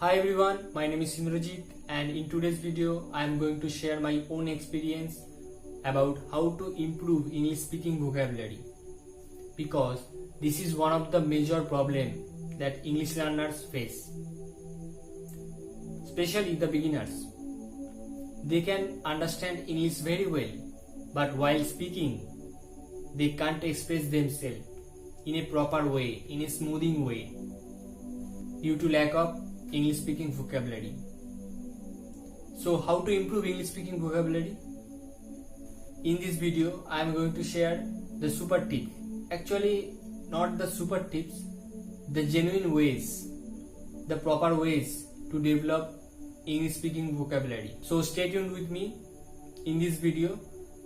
Hi everyone, my name is Simrajit and in today's video I am going to share my own experience about how to improve English speaking vocabulary, because this is one of the major problems that English learners face, especially the beginners. They can understand English very well, but while speaking they can't express themselves in a proper way, in a smoothing way, due to lack of English speaking vocabulary. So how to improve English speaking vocabulary? In this video I am going to share the super tip. Actually not the super tips, the genuine ways, the proper ways to develop English speaking vocabulary. So stay tuned with me. In this video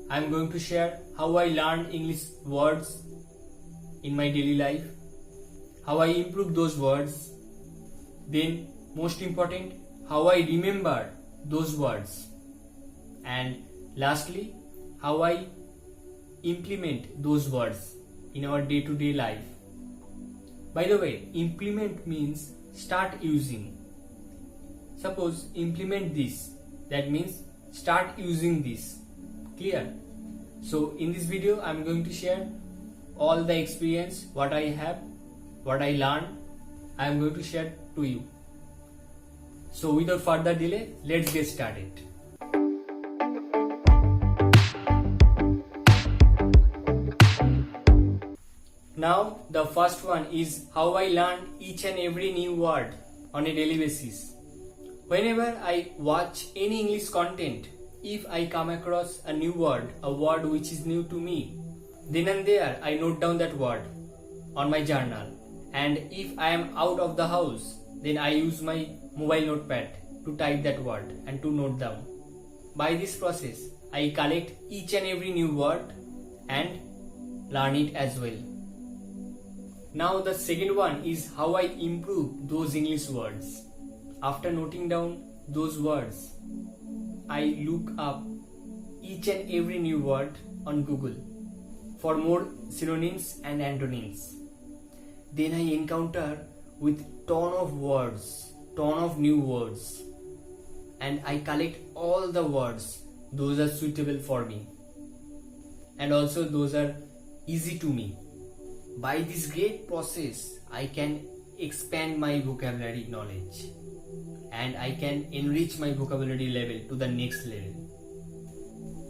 I am going to share how I learned English words in my daily life, how I improve those words, then most important, how I remember those words, and lastly how I implement those words in our day-to-day life. By the way, implement means start using. Suppose implement this, that means start using this. Clear? So in this video I am going to share all the experience, what I have, what I learned, I am going to share to you. So without further delay, let's get started. Now the first one is how I learn each and every new word on a daily basis. Whenever I watch any English content, if I come across a new word, a word which is new to me, then and there I note down that word on my journal. And if I am out of the house, then I use my mobile notepad to type that word and to note down. By this process, I collect each and every new word and learn it as well. Now the second one is how I improve those English words. After noting down those words, I look up each and every new word on Google for more synonyms and antonyms. Then I encounter with ton of words, ton of new words, and I collect all the words those are suitable for me and also those are easy to me. By this great process I can expand my vocabulary knowledge and I can enrich my vocabulary level to the next level.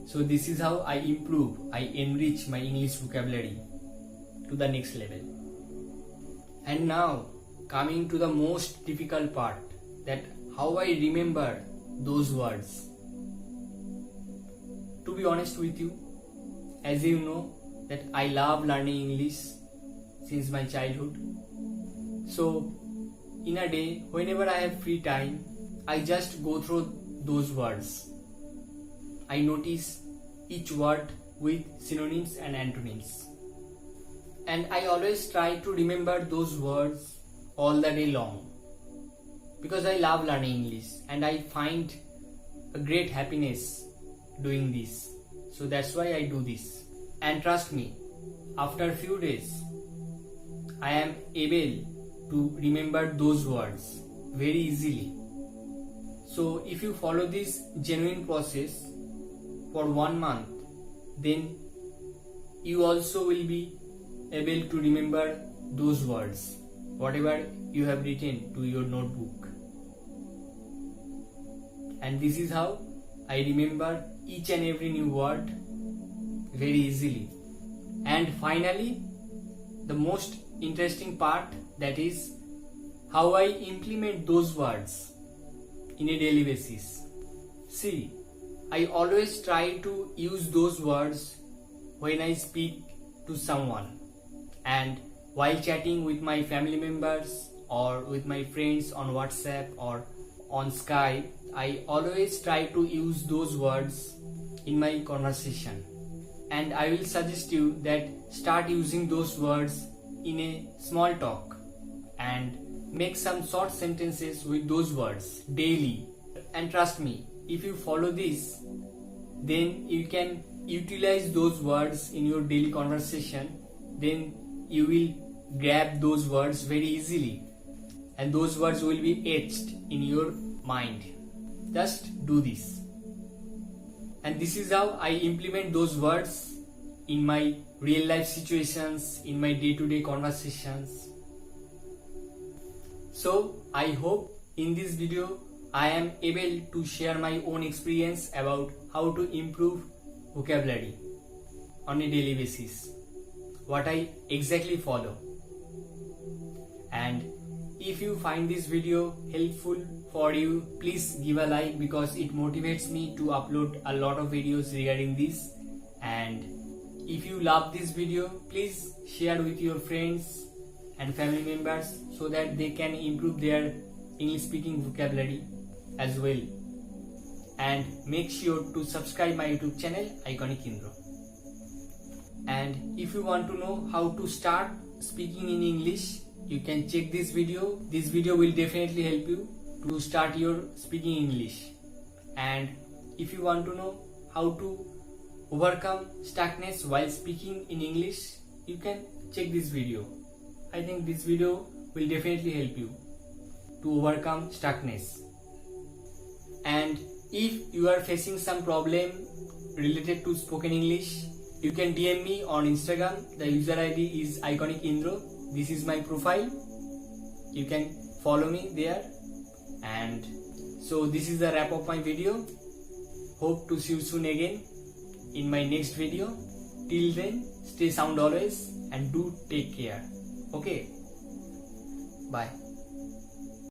So this is how I improve, I enrich my English vocabulary to the next level. And now coming to the most difficult part, that how I remember those words. To be honest with you, as you know that I love learning English since my childhood. So in a day, whenever I have free time, I just go through those words. I notice each word with synonyms and antonyms. And I always try to remember those words all the day long, because I love learning English and I find a great happiness doing this. So that's why I do this. And trust me, after a few days I am able to remember those words very easily. So if you follow this genuine process for 1 month, then you also will be able to remember those words, whatever you have written to your notebook. And this is how I remember each and every new word very easily. And finally, the most interesting part, that is how I implement those words in a daily basis. See, I always try to use those words when I speak to someone, and while chatting with my family members or with my friends on WhatsApp or on Skype, I always try to use those words in my conversation. And I will suggest you that start using those words in a small talk and make some short sentences with those words daily. And trust me, if you follow this, then you can utilize those words in your daily conversation. Then you will grab those words very easily. and those words will be etched in your mind. Just do this. And this is how I implement those words in my real life situations, in my day-to-day conversations. So I hope in this video I am able to share my own experience about how to improve vocabulary on a daily basis, what I exactly follow. And if you find this video helpful for you, please give a like, because it motivates me to upload a lot of videos regarding this. And if you love this video, please share with your friends and family members so that they can improve their English speaking vocabulary as well. And make sure to subscribe my YouTube channel Iconic Indro. And if you want to know how to start speaking in English, you can check this video. This video will definitely help you to start your speaking English. And if you want to know how to overcome stuckness while speaking in English, you can check this video. I think this video will definitely help you to overcome stuckness. And if you are facing some problem related to spoken English, you can DM me on Instagram. The user ID is Iconic Indro. This is my profile. You can follow me there. And so this is the wrap of my video. Hope to see you soon again in my next video. Till then, stay sound always and do take care. Okay, bye.